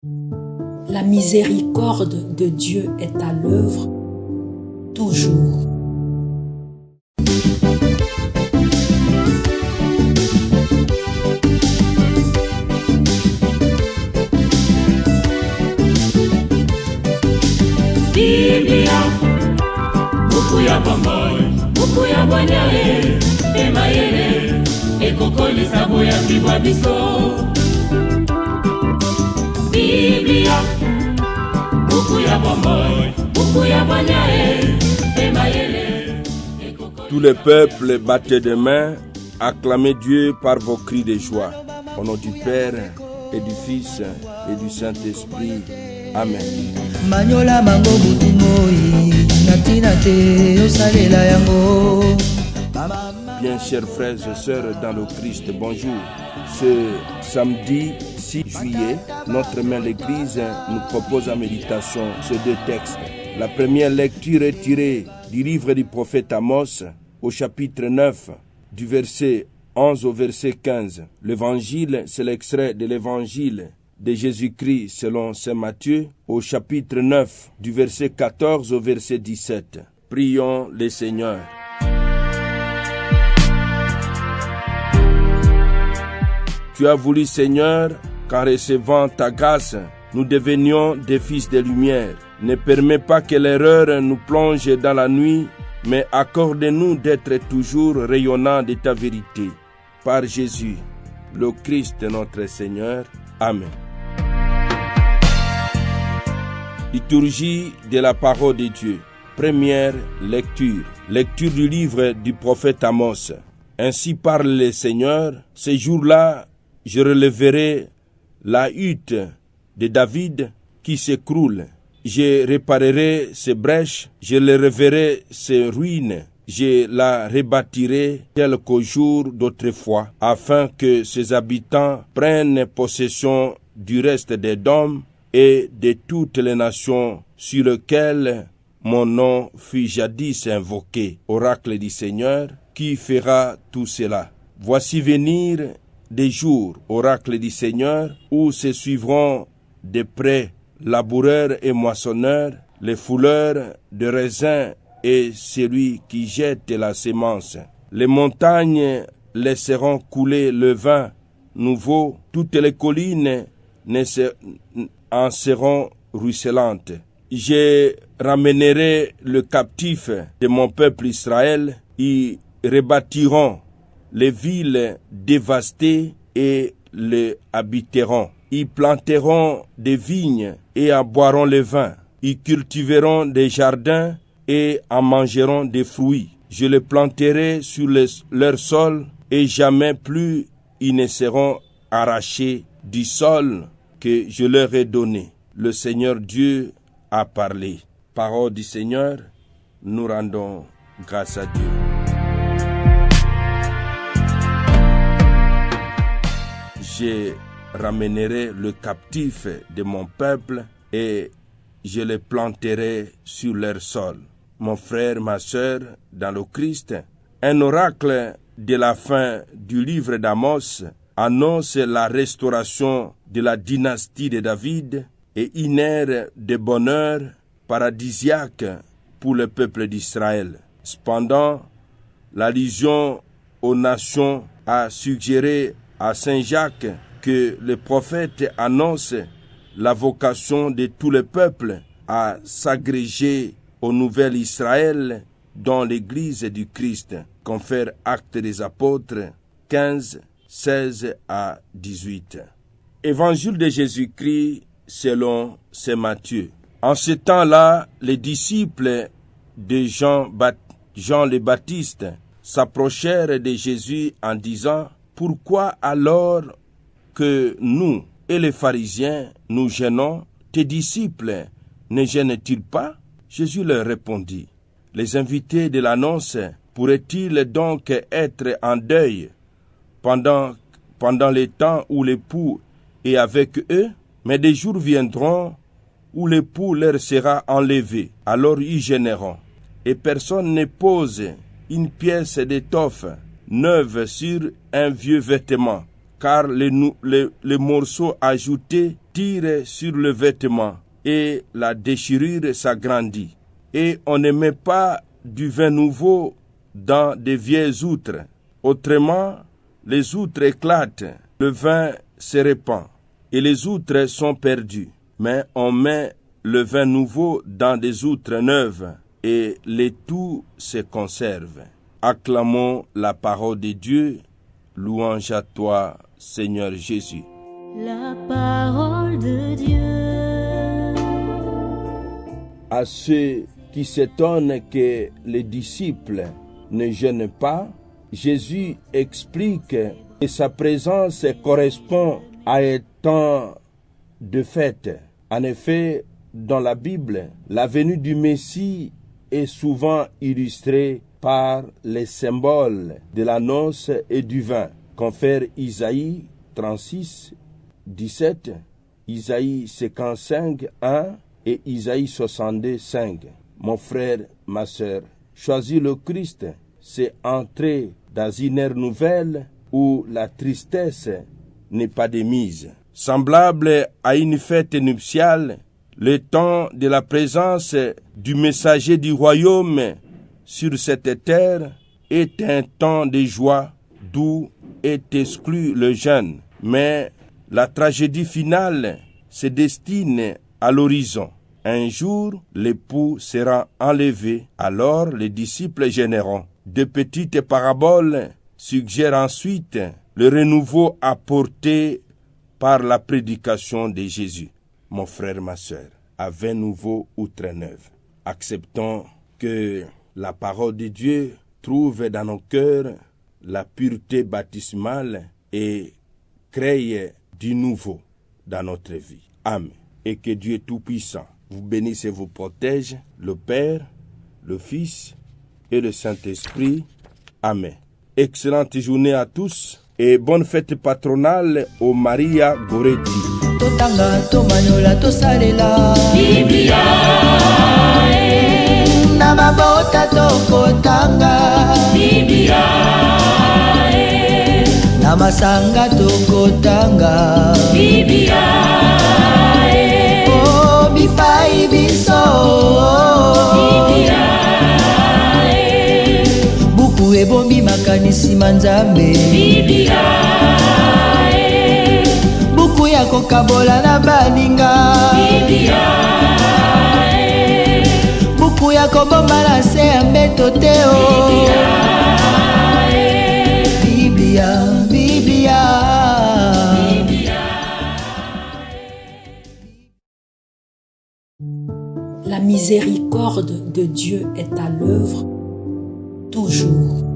La miséricorde de Dieu est à l'œuvre toujours. Biblia, buku ya bomboy, buku ya bwanyae, emayele, ekokolisa boya kibwa biso. Biblia, buku ya bomboy, buku ya bwanyae, emayele, ekokolisa. Tout le peuple battez des mains, acclamez Dieu par vos cris de joie. Au nom du Père et du Fils et du Saint-Esprit. Amen. Manyola mango butumoi natina te osalela yango. Bien chers frères et sœurs dans le Christ, bonjour. Ce samedi 6 juillet, notre mère l'Église nous propose en méditation ces deux textes. La première lecture est tirée du livre du prophète Amos au chapitre 9, du verset 11 au verset 15. L'évangile, c'est l'extrait de l'évangile de Jésus-Christ selon saint Matthieu au chapitre 9 du verset 14 au verset 17. Prions le Seigneur. Tu as voulu, Seigneur, qu'en recevant ta grâce, nous devenions des fils de lumière. Ne permets pas que l'erreur nous plonge dans la nuit, mais accorde-nous d'être toujours rayonnants de ta vérité. Par Jésus, le Christ notre Seigneur. Amen. Liturgie de la parole de Dieu. Première lecture. Lecture du livre du prophète Amos. Ainsi parle le Seigneur, ces jours-là, je relèverai la hutte de David qui s'écroule. Je réparerai ses brèches, je relèverai ses ruines. Je la rebâtirai telle qu'au jour d'autrefois, afin que ses habitants prennent possession du reste des dômes et de toutes les nations sur lesquelles mon nom fut jadis invoqué. Oracle du Seigneur, qui fera tout cela. Voici venir des jours, oracle du Seigneur, où se suivront de près laboureurs et moissonneurs, les fouleurs de raisins et celui qui jette la semence. Les montagnes laisseront couler le vin nouveau, toutes les collines en seront ruisselantes. Je ramènerai le captif de mon peuple Israël, ils rebâtiront les villes dévastées et les habiteront. Ils planteront des vignes et en boiront le vin. Ils cultiveront des jardins et en mangeront des fruits. Je les planterai sur leur sol et jamais plus ils ne seront arrachés du sol que je leur ai donné. Le Seigneur Dieu a parlé. Parole du Seigneur, nous rendons grâce à Dieu. Je ramènerai le captif de mon peuple et je les planterai sur leur sol. Mon frère, ma sœur, dans le Christ, un oracle de la fin du livre d'Amos annonce la restauration de la dynastie de David et une ère de bonheur paradisiaque pour le peuple d'Israël. Cependant, l'allusion aux nations a suggéré à Saint Jacques que le prophète annonce la vocation de tout le peuple à s'agréger au nouvel Israël dans l'Église du Christ. Confère Actes des Apôtres 15, 16 à 18. Évangile de Jésus-Christ selon saint Matthieu. En ce temps-là, les disciples de Jean le Baptiste s'approchèrent de Jésus en disant: pourquoi alors que nous et les pharisiens nous gênons, tes disciples ne gênent-ils pas? Jésus leur répondit: les invités de l'annonce pourraient-ils donc être en deuil pendant les temps où l'époux est avec eux? Mais des jours viendront où l'époux leur sera enlevé, alors ils gêneront. Et personne ne pose une pièce d'étoffe neuve sur un vieux vêtement, car les morceaux ajoutés tire sur le vêtement et la déchirure s'agrandit. Et on ne met pas du vin nouveau dans des vieilles outres. Autrement, les outres éclatent, le vin se répand et les outres sont perdues. Mais on met le vin nouveau dans des outres neuves et les tout se conserve. Acclamons la parole de Dieu. Louange à toi, Seigneur Jésus. La parole de Dieu. À ceux qui s'étonnent que les disciples ne jeûnent pas, Jésus explique que sa présence correspond à un temps de fête. En effet, dans la Bible, la venue du Messie est souvent illustrée par les symboles de la noce et du vin. Confère Isaïe 36, 17, Isaïe 55, 1 et Isaïe 62, 5. Mon frère, ma sœur, choisir le Christ, c'est entrer dans une ère nouvelle où la tristesse n'est pas de mise. Semblable à une fête nuptiale, le temps de la présence du messager du royaume sur cette terre est un temps de joie d'où est exclu le jeûne. Mais la tragédie finale se destine à l'horizon. Un jour, l'époux sera enlevé, alors les disciples jeûneront. De petites paraboles suggèrent ensuite le renouveau apporté par la prédication de Jésus. Mon frère, ma sœur, à vin nouveau ou très neuf, acceptons que la parole de Dieu trouve dans nos cœurs la pureté baptismale et crée du nouveau dans notre vie. Amen. Et que Dieu Tout-Puissant vous bénisse et vous protège, le Père, le Fils et le Saint-Esprit. Amen. Excellente journée à tous et bonne fête patronale au Maria Goretti. Totanga tomanyola tosalela Biblia na mabota tokotanga Biblia na masanga tokotanga Biblia oh bipai biso Biblia buku ebombi makanisi manzambe Biblia buku ya kokabola na baninga Biblia buku ya kobomba na se ya mbeto te o Biblia, Biblia. La miséricorde de Dieu est à l'œuvre toujours.